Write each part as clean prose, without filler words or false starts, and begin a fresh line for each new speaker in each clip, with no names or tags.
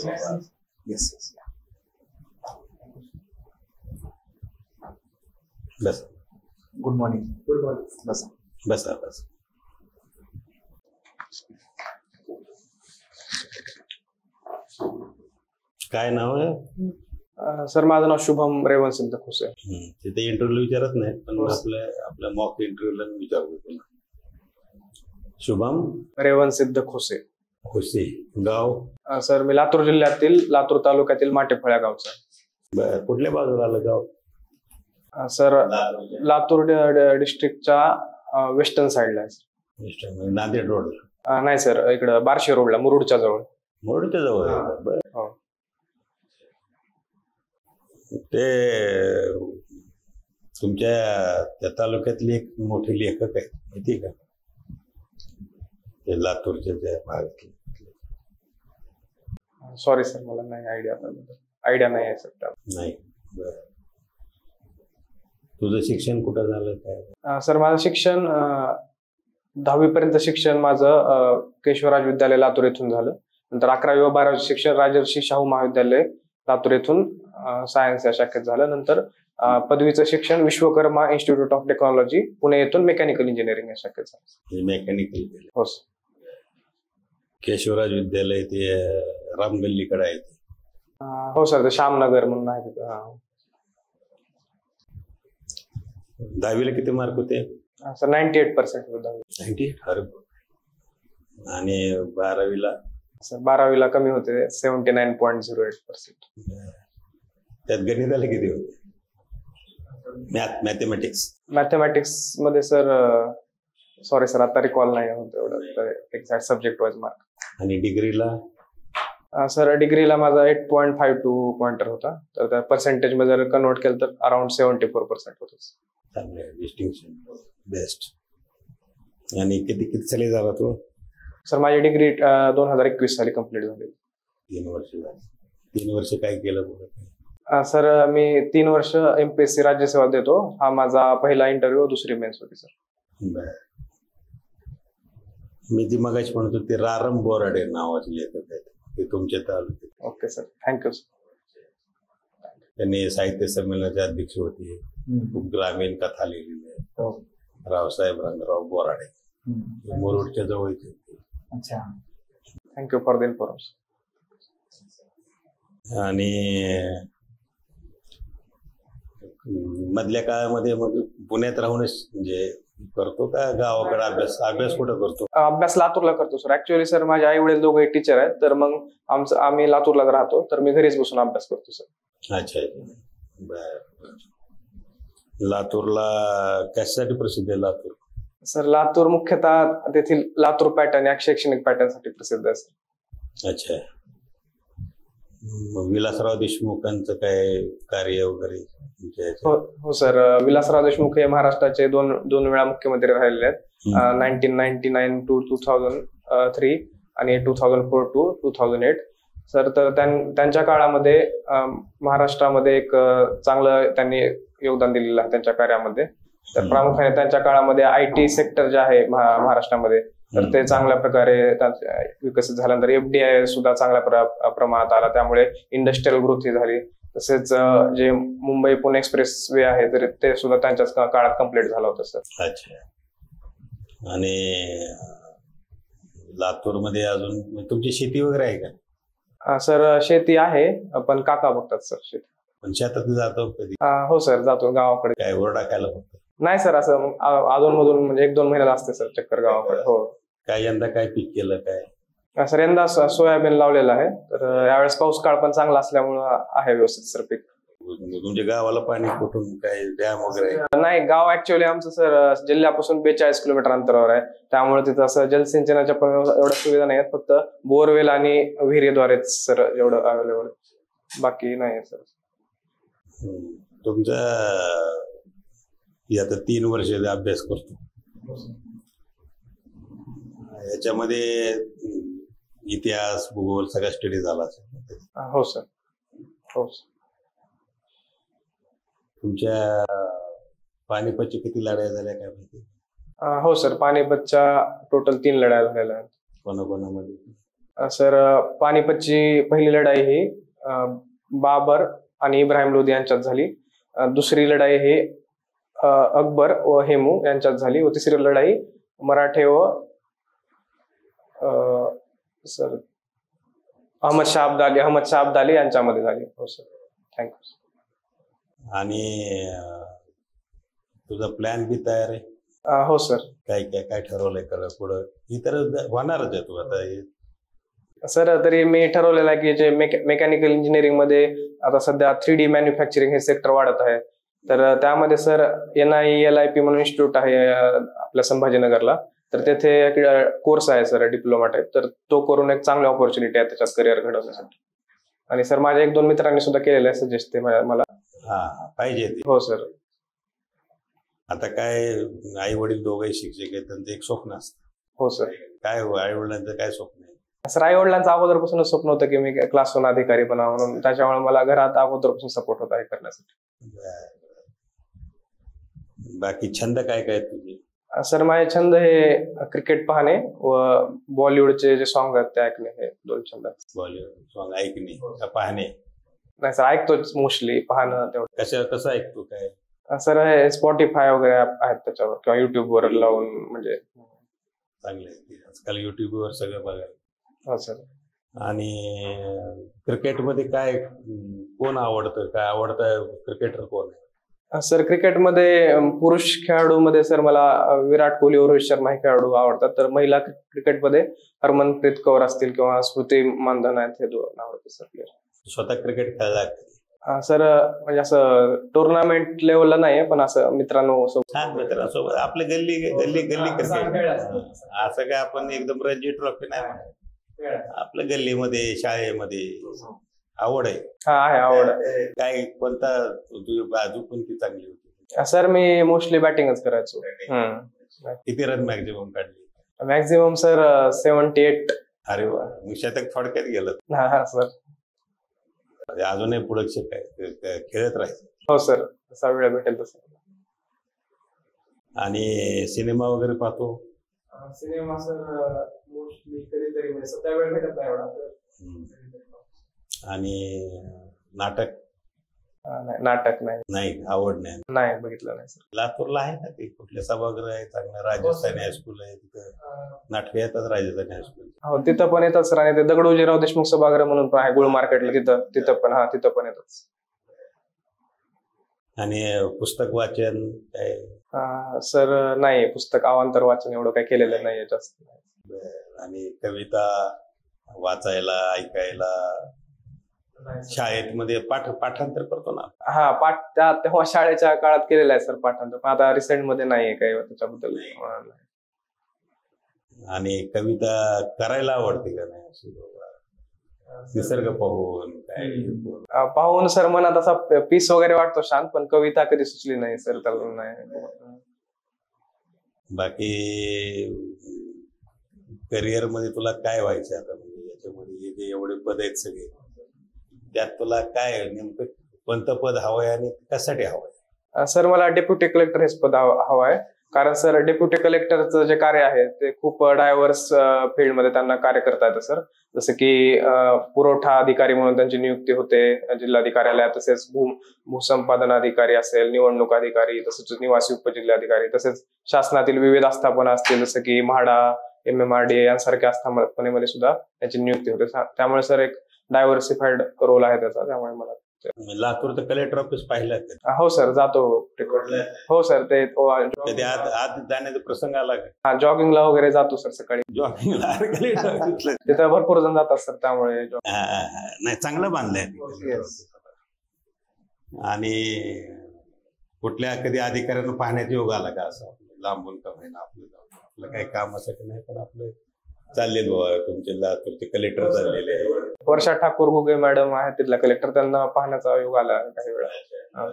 Yes yes.
बस
good morning. Good morning. बसा.
बसा बस. काय नाव आहे?
सर माझं नाव शुभम रेवंत सिद्ध खोसे.
तिथे इंटरव्ह्यू विचारत नाही, पण आपल्या मॉक इंटरव्ह्यूला विचारतो तुला. शुभम
रेवंत सिद्ध खोसे.
खोसे. गाव?
सर मी लातूर जिल्ह्यातील लातूर तालुक्यातील माटेफळ या गावचा.
बर. कुठल्या बाजूला आलं गाव?
सर लातूर डिस्ट्रिक्टच्या वेस्टर्न साईडला आहे.
नांदेड रोडला?
नाही सर, इकडं बार्शी रोडला, मुरुडच्या जवळ.
मुरुडच्या जवळ?
हो.
ते तुमच्या त्या तालुक्यातली एक मोठी लेखक आहे, माहिती का? ते लातूरच्या त्या भागातले.
सॉरी सर, मला नाही आयडिया नाही आहे सर.
नाही. बर. तुझं शिक्षण कुठं झालं काय?
सर माझं शिक्षण 10वी पर्यंत शिक्षण माझं केशवराज विद्यालय लातूर येथून झालं. नंतर 11वी व 12वी शिक्षण राजर्षी शाहू महाविद्यालय लातूर येथून सायन्स या शाखेत झालं. नंतर पदवीचं शिक्षण Vishwakarma institute of technology Pune येथून मेकॅनिकल इंजिनिअरिंग या शाखेत झालं.
मेकॅनिकल केलं?
हो.
केशवराज विद्यालय ते रामगल्लीकडे आहे?
हो सर, ते श्यामनगर म्हणून आहे.
10वीला किती मार्क होते?
सर 98% होते.
98? आणि 12वीला?
सर 12वीला कमी होते, 79.08%.
त्यात गणिताला किती होते?
मॅथमॅटिक्स मध्ये सर सॉरी सर, आता रिकॉल नाही होत एवढं एक्झॅक्ट सब्जेक्ट वाईज मार्क.
आणि डिग्रीला?
सर डिग्रीला माझा 8.52 पॉइंटर होता. तर त्या पर्सेंटेज मध्ये जर कन्वर्ट केलं तर अराउंड 74% होतं.
चांगलं, डिस्टिंक्शन, बेस्ट. आणि किती साली झाला तू?
सर माझी डिग्री 2021 साली कम्प्लीट झाली.
3 वर्ष झाली. 3 वर्ष काय केलं पुढे?
सर मी 3 वर्ष MPSC राज्यसेवा देतो. हा माझा पहिला इंटरव्ह्यू, दुसरी मेन्स होती सर.
बर. मी ती मगाशी म्हणतो ते रारम बोराडे नावाचे लेखक आहेत, ते तुमच्या तालुक्यात.
Okay sir, thank you sir.
त्यांनी साहित्य संमेलनाचे अध्यक्ष होते. खूप ग्रामीण कथा लिहिलेली आहे. रावसाहेब रंगराव बोराडे, मुरुडच्या जवळचे.
अच्छा.
Thank you for the information.
आणि मधल्या काळामध्ये मग पुण्यात राहूनच म्हणजे करतो का गावाकडे अभ्यास कुठं करतो?
अभ्यास लातूरला करतो सर. ऍक्च्युअली सर माझे आई वडील दोघे टीचर आहेत, तर मग आम्ही लातूरलाच राहतो, तर मी घरीच बसून अभ्यास करतो सर.
अच्छा. बर. लातूरला कशासाठी प्रसिद्ध आहे लातूर?
सर लातूर मुख्यतः तेथील लातूर पॅटर्न या शैक्षणिक पॅटर्न साठी प्रसिद्ध आहे सर.
अच्छा. विलासराव देशमुखांचं काय कार्य वगैरे?
हो सर, विलासराव देशमुख हे महाराष्ट्राचे दोन वेळा मुख्यमंत्री राहिलेले आहेत. 1999 to 2003 आणि 2004 to 2008. सर तर त्यांच्या काळामध्ये महाराष्ट्रामध्ये एक चांगलं त्यांनी योगदान दिलेलं आहे त्यांच्या कार्यामध्ये. तर प्रामुख्याने त्यांच्या काळामध्ये IT सेक्टर जे आहे महाराष्ट्रामध्ये, तर ते चांगल्या प्रकारे विकसित झाल्यानंतर FDI सुद्धा चांगल्या प्रमाणात आला, त्यामुळे इंडस्ट्रियल ग्रोथ ही झाली. तसेच जे मुंबई पुणे एक्सप्रेस वे आहे तर ते सुद्धा त्यांच्याच काळात कम्प्लीट झालं होतं सर.
अच्छा. आणि लातूरमध्ये अजून तुमची शेती वगैरे आहे का?
सर शेती आहे, पण काका बघतात सर शेती.
पण शेतात जातो कधी?
हो सर, जातो गावाकडे.
काय वर टाकायला फक्त?
नाही सर, असं अधून मधून म्हणजे 1-2 महिन्याला असते सर चक्कर गावाकडे. हो.
काय यंदा काय पीक केलं काय?
सर यंदा सोयाबीन लावलेलं आहे, तर यावेळेस पाऊस काळ पण चांगला असल्यामुळं आहे व्यवस्थित सर पीक.
तुमच्या गावाला पाणी कुठून, काय डॅम वगैरे?
नाही, गाव ऍक्च्युअली आमचं सर जिल्ह्यापासून 42 किलोमीटर अंतरावर आहे, त्यामुळे तिथं असं जलसिंचनाच्या पण एवढ्या सुविधा नाही आहेत. फक्त बोरवेल आणि विहिरीद्वारेच सर एवढं अवेलेबल, बाकी नाही आहे सर.
तुमचा आता 3 वर्ष अभ्यास करतो, याच्यामध्ये इतिहास भूगोल सगळा स्टडी झाला असेल?
हो सर. हो सर.
तुमच्या पानिपतच्या किती लढाया झाल्या काय माहिती?
हो सर, पानिपतच्या टोटल 3 लढाया झालेल्या आहेत.
कोणाकोणामध्ये?
सर पानिपतची पहिली लढाई ही बाबर आणि इब्राहिम लोधी यांच्यात झाली. दुसरी लढाई ही अकबर व हेमू यांच्यात झाली व तिसरी लढाई मराठे व सर अहमद शाह अब्दाली यांच्यामध्ये झाली. हो सर, थँक्यू.
आणि तुझा प्लॅन बी तयार आहे?
हो सर.
काय काय काय ठरवलंय कर पुढं? ही तर होणारच आहे तू आता.
सर तरी मी ठरवलेलं आहे की जे मेकॅनिकल इंजिनिअरिंग मध्ये आता सध्या 3D मॅन्युफॅक्चरिंग हे सेक्टर वाढत आहे, तर त्यामध्ये सर NIELIP म्हणून इन्स्टिट्यूट आहे आपल्या संभाजीनगरला, तर तेथे कोर्स आहे सर डिप्लोमा टाईप, तर तो करून एक चांगली ऑपॉर्च्युनिटी आहे त्याच्यात करिअर घडवण्यासाठी. आणि सर माझ्या 1-2 मित्रांनी सुद्धा केलेलं आहे सजेस्ट ते मला.
हा पाहिजे ते.
हो सर.
आता काय आई वडील दोघंही शिक्षक आहेत, त्यांचं एक स्वप्न असतं.
हो सर.
काय आई वडिलांचं काय स्वप्न आहे?
सर आई वडिलांचं अगोदरपासून स्वप्न होतं की मी क्लास 1 अधिकारी बनावं, म्हणून त्याच्यामुळे मला घरात अगोदरपासून सपोर्ट होता हे करण्यासाठी.
बाकी छंद काय काय तुझे?
सर माझे छंद हे क्रिकेट पाहणे व बॉलिवूडचे जे सॉन्ग आहेत ते ऐकणे, हे 2 छंद आहेत.
बॉलिवूड सॉन्ग ऐकणे का पाहणे?
नाही सर, ऐकतोच मोस्टली, पाहणं तेवढं.
कसं ऐकतो काय?
सर हे स्पॉटीफाय वगैरे आहेत त्याच्यावर किंवा युट्यूबवर लावून, म्हणजे
चांगलं आहे. आजकाल युट्यूबवर सगळं बघायला.
हो सर.
आणि क्रिकेटमध्ये काय कोण आवडतं? काय आवडतं क्रिकेटर कोण आहे?
सर क्रिकेटमध्ये पुरुष खेळाडूमध्ये सर मला विराट कोहली व रोहित शर्मा हे खेळाडू आवडतात. तर महिला क्रिकेटमध्ये हरमनप्रीत कौर असतील किंवा स्मृती मानधना आहेत, हे 2 आवडतात सर प्लेयर.
स्वतः क्रिकेट खेळला?
सर म्हणजे असं टुर्नामेंट लेवलला नाही, पण असं मित्रांनो
मित्रांसोबत आपलं गल्ली क्रिकेट. असं काय आपण एकदम रणजी ट्रॉफी नाही म्हणत, आपलं गल्लीमध्ये शाळेमध्ये आवड आहे.
हा आहे आवड.
काय कोणता तुझी बाजू कोणती चांगली होती?
सर मी मोस्टली बॅटिंगच करायचो.
किती रन मॅक्झिमम काढली?
Maximum sir 78.
अरे वा, मग शतक थोडक्यात गेलं.
हा सर.
अजूनही पुढे खेळत राहायचं?
हो सर, जसा वेळ भेटेल तसा.
आणि सिनेमा वगैरे पाहतो?
सिनेमा सर मोस्टली कधीतरी, म्हणजे सध्या वेळ भेटत नाही एवढा.
आणि नाटक?
नाटक नाही,
आवड नाही
बघितलं नाही सर.
लातूरला आहे ना ते कुठले सभागृह आहे चांगलं? राजस्थानी हायस्कूल आहे, तिथं नाटक येतात राजस्थानी हायस्कूल.
हो तिथं पण येतात सर. आणि ते दगडोजीराव देशमुख सभागृह म्हणून पण आहे गुळ मार्केटला, तिथं पण येतात.
आणि पुस्तक वाचन काय?
सर नाही, पुस्तक अवांतर वाचन एवढं काही केलेलं नाहीये जास्त.
आणि कविता वाचायला, ऐकायला शाळेत मध्ये पाठांतर करतो ना?
हा तेव्हा शाळेच्या काळात केलेलं आहे सर पाठांतर, पण आता रिसेंट मध्ये नाहीये काही त्याच्याबद्दल.
आणि कविता करायला आवडते का नाही? निसर्ग
पाहून सर मनात असा पीस वगैरे वाटतो शांत, पण कविता कधी सुचली नाही सर त्याला. नाही.
बाकी करिअर मध्ये तुला काय व्हायचं आता? म्हणजे याच्यामध्ये जे एवढे पद आहेत सगळे, त्यात तुला काय नेमकं कोणतं पद हवंय आणि कशासाठी हवंय?
सर मला डेप्युटी कलेक्टर हेच पद हवं आहे. कारण सर डेप्युटी कलेक्टरचं जे कार्य आहे ते खूप डायव्हर्स फील्डमध्ये त्यांना कार्य करता येतं सर. जसं की पुरवठा अधिकारी म्हणून त्यांची नियुक्ती होते जिल्हाधिकाऱ्यालयात, तसेच भूसंपादन अधिकारी असेल, निवडणूक अधिकारी, तसेच निवासी उपजिल्हाधिकारी, तसेच शासनातील विविध आस्थापना असतील जसं की म्हाडा, MMRDA यांसारख्या आस्थापनेमध्ये सुद्धा त्यांची नियुक्ती होते. त्यामुळे सर एक डायव्हर्सिफाईड रोल आहे त्याचा. त्यामुळे मला
लातूर तर कलेक्टर ऑफिस पाहिलं?
हो सर, जातो. हो सर, ते
आत जाण्याचा प्रसंग आला का?
जॉगिंगला वगैरे जातो सर सकाळी.
जॉगिंगला
तिथं भरपूर जण जातात सर, त्यामुळे
नाही चांगलं बांधलंय. आणि कुठल्या कधी अधिकाऱ्यांना पाहण्याचा योग आला का असं लांबून का होईना? आपलं काही काम असं नाही, पण आपलं चाललेलं बाबा तुमचे लातूरचे कलेक्टर चाललेले आहे.
वर्षा ठाकूर घुगे मॅडम आहेत तिथल्या कलेक्टर, त्यांना पाहण्याचा योग आला काही वेळा.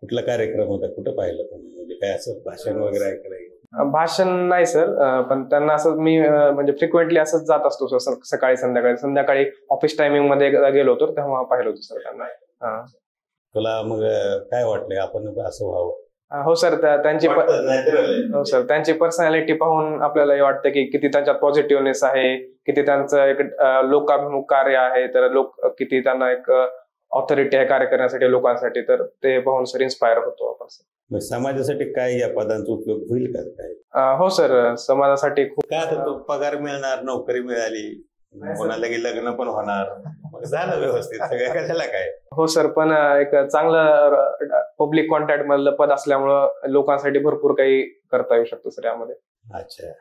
कुठला कार्यक्रम होता? कुठं पाहिलं तुम्ही? म्हणजे काय असं भाषण वगैरे ऐकायला?
भाषण नाही सर, पण त्यांना असं मी म्हणजे फ्रिक्वेंटली असंच जात असतो सकाळी संध्याकाळी ऑफिस टायमिंग मध्ये गेलो होतो तेव्हा पाहिलं होतं सर त्यांना.
तुला मग काय वाटलंय आपण असं व्हावं?
हो सर, त्यांची
नॅचरल आहे.
हो सर, त्यांची पर्सनॅलिटी पाहून आपल्याला हे वाटतं की किती त्यांच्यात पॉझिटिव्हनेस आहे, किती त्यांचं एक लोकाभिमुख कार्य आहे, तर किती त्यांना एक ऑथॉरिटी आहे कार्य करण्यासाठी लोकांसाठी, तर ते पाहून सर इन्स्पायर होतो आपण सर.
मग समाजासाठी काय या पदांचा उपयोग होईल का काय?
हो सर, समाजासाठी खूप.
काय आता तो पगार मिळणार, नोकरी मिळाली, कोणाला की लग्न पण होणार, मग झालं व्यवस्थित सगळं, कशाला काय.
हो सर, पण एक चांगलं पब्लिक कॉन्टॅक्ट मधलं पद असल्यामुळं लोकांसाठी भरपूर काही करता येऊ शकतं सर यामध्ये.
अच्छा,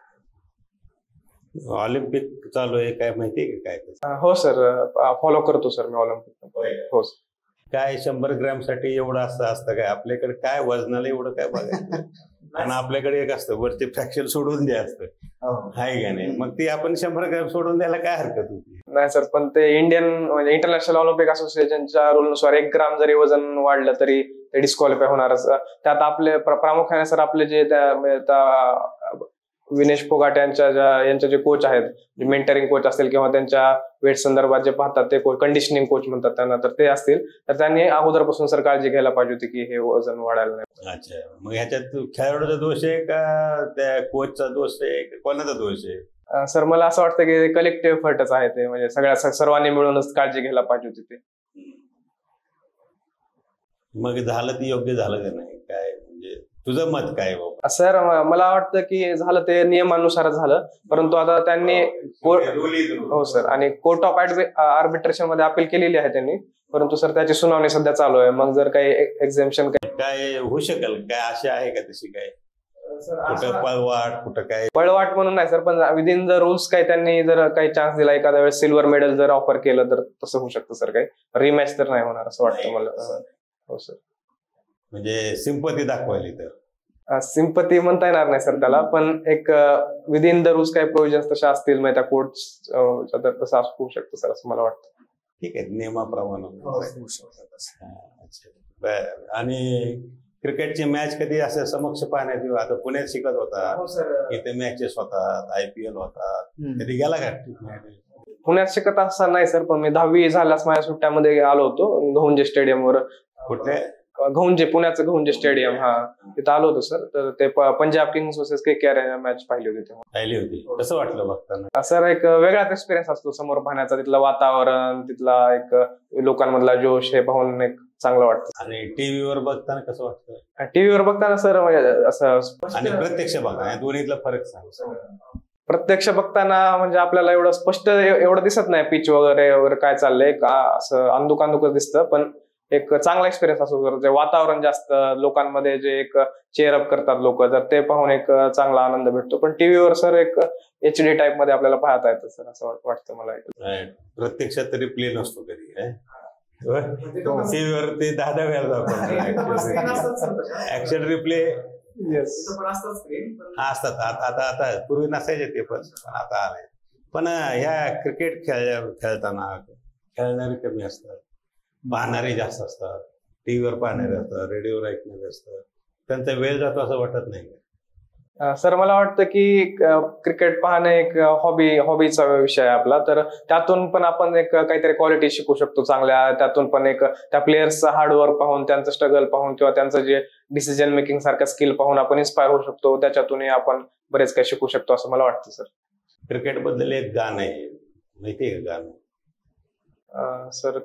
ऑलिम्पिक चालू आहे, काय माहितीये का काय?
हो सर, फॉलो करतो सर मी ऑलिम्पिक. हो सर.
काय 100 ग्रॅम साठी एवढं असतं काय? आपल्याकडे काय वजनाला एवढं काय बघायचं? आणि आपल्याकडे एक असतं वरती फ्रॅक्शन सोडून द्या असतं, आहे का नाही? मग ती आपण 100 ग्रॅम सोडून द्यायला काय हरकत होती?
नाही सर, पण ते म्हणजे इंटरनॅशनल ऑलिम्पिक असोसिएशनच्या रूलनुसार 1 ग्राम जरी वजन वाढलं तरी ते डिस्क्वालिफाय होणारच. त्यात आपले प्रामुख्याने सर आपले जे विनेश फोगाट यांच्या जे कोच आहेत, मेंटरिंग कोच असतील किंवा त्यांच्या वेट संदर्भात जे पाहतात ते कोच, कंडिशनिंग कोच म्हणतात त्यांना, तर ते असतील तर त्यांनी अगोदरपासून सर काळजी घ्यायला पाहिजे होती की हे वजन वाढायला नाही.
अच्छा, मग ह्याच्यात खेळाडूचा दोष आहे का त्या कोचचा दोष आहे, कोणाचा दोष आहे?
सर मला असं वाटतं की कलेक्टिव्ह एफर्टच आहे ते, म्हणजे सर्वांनी मिळूनच काळजी घ्यायला पाहिजे होती ते.
मग झालं ते योग्य झालं का नाही काय, म्हणजे तुझं मत काय बाबा?
सर मला वाटतं की झालं ते नियमानुसारच झालं, परंतु आता त्यांनी हो सर, आणि कोर्ट ऑफ आर्बिट्रेशन मध्ये अपील केलेली आहे त्यांनी, परंतु सर त्याची सुनावणी सध्या चालू आहे. मग जर काही एक्झेम्पशन
काय होऊ शकेल काय, अशी आहे का तशी काय? कुठं पळवाट, कुठं काय?
पळवाट म्हणून नाही सर, पण विदिन द रूल्स काही त्यांनी जर काही चान्स दिला, एखाद्या वेळेस सिल्वर मेडल जर ऑफर केलं तर तसं होऊ शकतं सर. काही रिमॅच तर नाही होणार असं वाटतं मला. हो सर, म्हणजे
सिंपती दाखवायली तर
सिंपती म्हणता येणार नाही सर त्याला, पण एक विदिन द रूल्स काही प्रोव्हिजन्स तशा असतील, मग त्या कोर्ट्स तसं होऊ शकतं सर असं मला वाटतं.
ठीक आहे, नियमाप्रमाणे. आणि क्रिकेटची मॅच कधी असं समक्ष पाहण्याची, आता पुण्यात शिकत होता, इथे मॅचेस होतात, IPL होतात, कधी गेला का?
पुण्यात शिकत असताना नाही सर, पण मी 10वी झाल्यास माझ्या सुट्ट्यामध्ये आलो होतो घोंजे स्टेडियमवर.
कुठे?
घोंजे, पुण्याचं घोंजे स्टेडियम, हा तिथं आलो होतो सर. तर ते Punjab Kings versus KKR match पाहिली होती तेव्हा.
पाहिली होती, कसं वाटलं बघताना?
सर एक वेगळाच एक्सपिरियन्स असतो समोर पाहण्याचा, तिथलं वातावरण, तिथला एक लोकांमधला जोश, हे पाहून एक चांगलं वाटतं.
आणि टीव्हीवर बघताना कसं वाटतं?
टीव्हीवर बघताना सर म्हणजे असं,
आणि प्रत्यक्ष बघा, दोन्हीतला फरक सांग.
प्रत्यक्ष बघताना म्हणजे आपल्याला एवढं स्पष्ट एवढं दिसत नाही, पिच वगैरे काय चाललंय का, असं अंदुकांदुकच दिसतं, पण एक चांगला एक्सपिरियन्स असतो सर. जे वातावरण जास्त लोकांमध्ये जे एक चेअरअप करतात लोक, तर ते पाहून एक चांगला आनंद भेटतो. पण टीव्हीवर सर एक HD टाईप मध्ये आपल्याला पाहता येतं सर, असं वाटतं मला.
प्रत्यक्षात तरी प्ले नसतो कधी, टीव्हीवर ते 10 वेळा दाखवतात ऍक्शन रिप्ले असतात. आता पूर्वी नसायचे ते, पण आता आले. पण ह्या क्रिकेट खेळताना खेळणारे कमी असतात, पाहणारे जास्त असतात, टीव्हीवर पाहणारे असतात, रेडिओवर ऐकणारे असतात. त्यांचा वेळ जातो असं वाटत नाही का?
सर मला वाटतं की क्रिकेट पाहणं एक हॉबीचा विषय आहे आपला, तर त्यातून पण आपण एक काहीतरी क्वालिटी शिकू शकतो चांगल्या. त्यातून पण एक त्या प्लेयर्सचं हार्डवर्क पाहून, त्यांचं स्ट्रगल पाहून, किंवा त्यांचं जे डिसिजन मेकिंग सारखं स्किल पाहून आपण इन्स्पायर होऊ शकतो. त्याच्यातूनही आपण बरेच काही शिकू शकतो असं मला वाटतं सर.
क्रिकेट बद्दल एक गाणं आहे, माहितीये का गाणं?
सर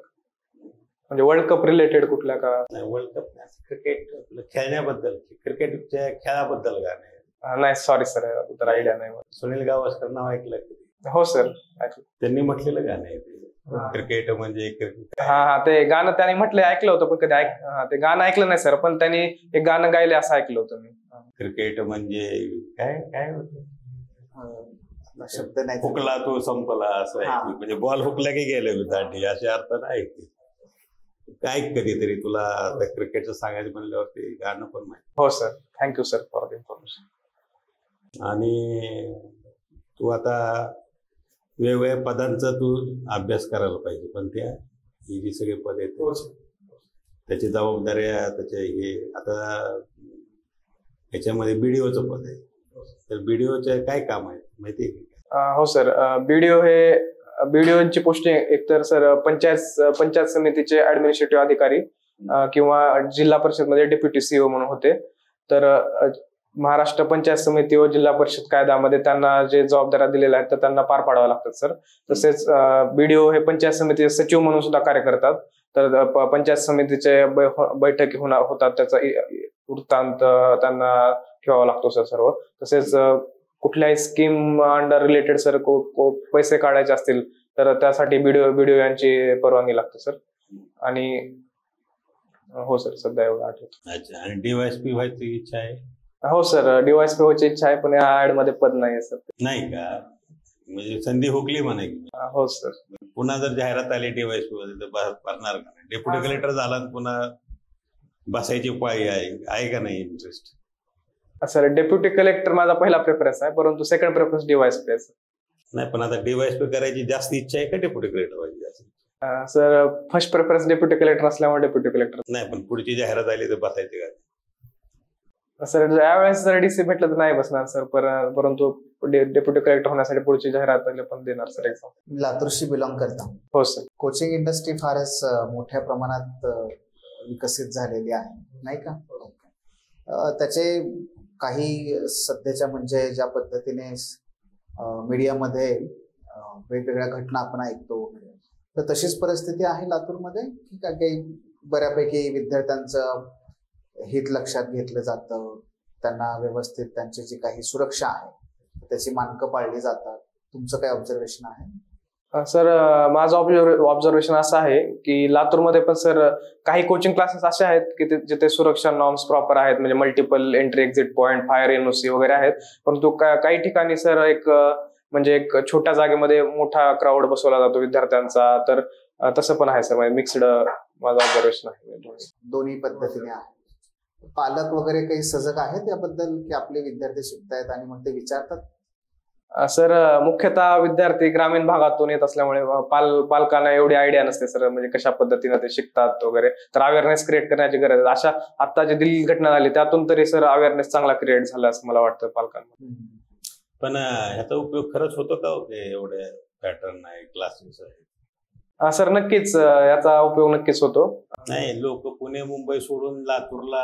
म्हणजे वर्ल्ड कप रिलेटेड कुठल्या का?
नाही, वर्ल्ड कप नाही, क्रिकेट खेळण्याबद्दल, क्रिकेटच्या खेळाबद्दल गाणं आहे.
नाही सॉरी सर, तर आयडिया नाही.
सुनील गावस्कर नाव ऐकलं कधी?
हो सर, ऐकलं.
त्यांनी म्हटलेलं गाणं आहे ते, क्रिकेट म्हणजे क्रिकेट.
हा, ते गाणं त्यांनी म्हटलं, ऐकलं होतं, पण कधी ते गाणं ऐकलं नाही सर, पण त्यांनी एक गाणं गायले असं ऐकलं होतं मी.
क्रिकेट म्हणजे काय काय होतं,
शब्द नाही,
हुकला तो संपला असं आहे, म्हणजे बॉल हुकला की गेले दांडी, असे अर्थ नाही. काय कधीतरी तुला क्रिकेटचं सांगायचं म्हणल्यावरती गाणं पण माहिती.
हो sir, thank you sir for the information.
आणि तू आता वेगवेगळ्या पदांचा तू अभ्यास करायला पाहिजे, पण ही जी सगळी पद आहेत त्याची जबाबदाऱ्या, त्याचे हे, आता याच्यामध्ये BDOचं पद आहे, तर BDOचे काय काम आहे माहिती आहे का?
हो सर, BDOची पोस्टिंग एकतर सर पंचायत समितीचे ऍडमिनिस्ट्रेटिव्ह अधिकारी किंवा जिल्हा परिषद मध्ये डेप्युटी CEO म्हणून होते. तर महाराष्ट्र पंचायत समिती व जिल्हा परिषद कायद्यामध्ये त्यांना जे जबाबदाऱ्या दिलेल्या आहेत तर त्यांना पार पाडाव्या लागतात सर. तसेच BDO हे पंचायत समितीचे सचिव म्हणून सुद्धा कार्य करतात. तर पंचायत समितीचे बैठकी होतात, त्याचा वृत्तांत त्यांना ठेवावा लागतो सर सर्व. तसेच कुठल्याही स्कीम अंडर रिलेटेड सर पैसे काढायचे असतील तर त्यासाठी BDO यांची परवानगी लागते सर. आणि हो सर, सध्या एवढं आठवतं.
अच्छा, आणि DYSP व्हायची इच्छा आहे?
हो सर, DYSP व्हायची इच्छा आहे, पण या ऍड मध्ये पद नाही सर.
नाही का? म्हणजे संधी हुकली म्हणा की.
हो सर.
पुन्हा जर जाहिरात आली DYSP मध्ये तर भरणार का? डेप्युटी कलेक्टर झाला पुन्हा बसायची पाळी आहे का नाही इंटरेस्ट?
सर, डेप्युटी कलेक्टर माझा पहिला प्रेफरन्स आहे, परंतु सेकंड प्रेफरन्स DYSP आहे सर.
नाही, पण आता DYSP करायची जास्त इच्छा आहे का डेप्युटी कलेक्टर व्हायची जास्त?
Sir, first preference deputy collector असल्यामुळे डेप्युटी कलेक्टर.
नाही, पण पुढची जाहिरात आली तर बसायची का?
सर, यावेळेस जर DC भेटलं तर नाही बसणार सर, परंतु डेप्युटी कलेक्टर होण्यासाठी पुढची जाहिरात आली पण देणार सर एक्झाम.
लातूरशी बिलॉंग करता?
हो सर.
कोचिंग इंडस्ट्री फारच मोठ्या प्रमाणात विकसित झालेली आहे, नाही का? त्याचे काही सध्याच्या म्हणजे ज्या पद्धतीने मीडियामध्ये वेगवेगळ्या घटना आपण ऐकतो, तर तशीच परिस्थिती आहे लातूरमध्ये की काही बऱ्यापैकी विद्यार्थ्यांचं हित लक्षात घेतलं जातं, त्यांना व्यवस्थित त्यांची जी काही सुरक्षा आहे त्याची मानकं पाळली जातात? तुमचं काय ऑब्झर्वेशन आहे?
सर, माझं ऑब्झर्वेशन असं आहे की लातूरमध्ये पण सर काही कोचिंग क्लासेस असे आहेत की जिथे सुरक्षा नॉर्म्स प्रॉपर आहेत, म्हणजे multiple entry exit point, fire NOC वगैरे आहेत. परंतु काही ठिकाणी सर एक छोट्या जागेमध्ये मोठा क्राऊड बसवला जातो विद्यार्थ्यांचा, तर तसं पण आहे सर. म्हणजे मिक्स्ड माझं ऑब्झर्वेशन आहे. दोन्ही
पद्धतीने आहे. पालक वगैरे काही सजग आहेत याबद्दल की आपले विद्यार्थी शिकतायत आणि मग ते विचारतात?
सर, मुख्यतः विद्यार्थी ग्रामीण भागातून येत असल्यामुळे पालकांना एवढी आयडिया नसते सर, म्हणजे कशा पद्धतीने ते शिकतात वगैरे. तर अवेअरनेस क्रिएट करण्याची गरज आहे. अशा आता जी दिल्ली घटना झाली त्यातून तरी सर अवेअरनेस चांगला क्रिएट झाला असं मला वाटतं पालकांना.
पण ह्याचा उपयोग खरंच होतो का? एवढे पॅटर्न आहे, क्लासेस आहे?
सर, नक्कीच याचा उपयोग नक्कीच होतो.
नाही, लोक पुणे मुंबई सोडून लातूरला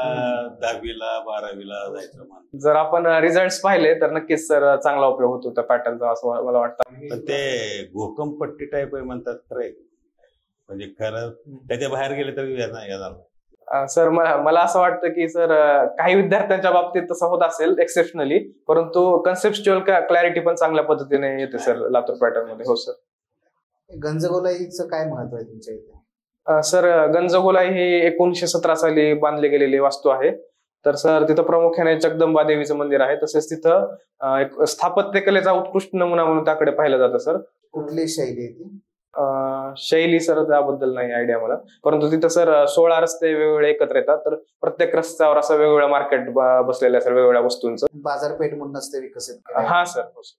10वीला 12वीला जायचं म्हणतात.
जर आपण रिझल्ट पाहिले तर नक्कीच सर चांगला उपयोग होतो त्या पॅटर्नचा असं मला वाटतं.
पण ते घोकमपट्टी टाईप आहे म्हणतात, खरं? म्हणजे खरं त्याच्या बाहेर गेले तरी येणार?
सर, मला असं वाटतं की सर काही विद्यार्थ्यांच्या बाबतीत तसं होत असेल एक्सेप्शनली, परंतु कन्सेप्च्युअल क्लॅरिटी पण चांगल्या पद्धतीने येते सर लातूर पॅटर्न मध्ये. हो सर.
गंजगोलाईचं काय महत्व आहे तुमच्या इथे?
सर, गंजगोलाई ही 1917 साली बांधली गेलेली वास्तू आहे. तर सर तिथं प्रामुख्याने जगदंबा देवीचं मंदिर आहे. तसेच तिथं एक स्थापत्यकलेचा उत्कृष्ट नमुना म्हणून त्याकडे पाहिलं जातं सर.
कुठली शैली आहे ती?
शैली सर त्याबद्दल नाही आयडिया मला, परंतु तिथं सर 16 रस्ते वेगवेगळे एकत्र येतात. तर प्रत्येक रस्त्यावर असं वेगवेगळं मार्केट बसलेलं आहे सर, वेगवेगळ्या वस्तूंचं.
बाजारपेठ म्हणूनच ते विकसित?
हा सर. हो सर.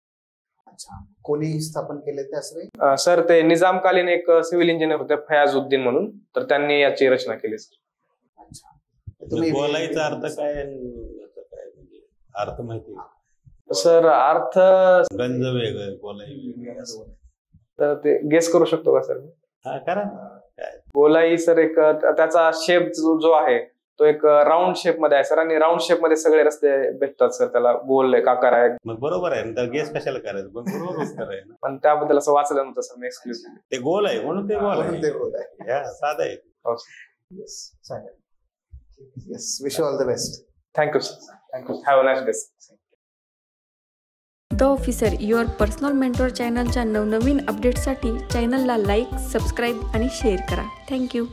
अच्छा, कोणी स्थापन केले ते असं?
सर, ते निजामकालीन एक सिव्हिल इंजिनियर होते फयाजुद्दीन म्हणून, तर त्यांनी याची रचना केली सर.
अच्छा,
तुम्ही गोलाईचा अर्थ काय? अर्थ माहिती
सर? अर्थ
गंज वेगळं, गोलाई वेगळं,
तर ते गेस करू शकतो का सर?
हा, करा.
गोलाई सर एक त्याचा शेप जो आहे तो एक राऊंड शेप मध्ये आहे सर, आणि राऊंड शेप मध्ये सगळे रस्ते भेटतात सर. त्याला गोल एक आकार आहे.
मग बरोबर आहे ना, गेस कशाला करायचं? पण बरोबर उत्तर आहे ना.
पण त्याबद्दल असं वाचलं नव्हतं सर मी एक्सक्लुसिव्ह.
ते गोल आहे म्हणून ते गोल आहे. साधं आहे.
येस, चालेल. Yes, wish you all the best.
Thank you sir. Thank you. Have a nice day.
The officer, your personal mentor चॅनलच्या नवनवीन अपडेट्ससाठी चॅनलला लाईक, सबस्क्राईब आणि शेअर करा. थँक्यू.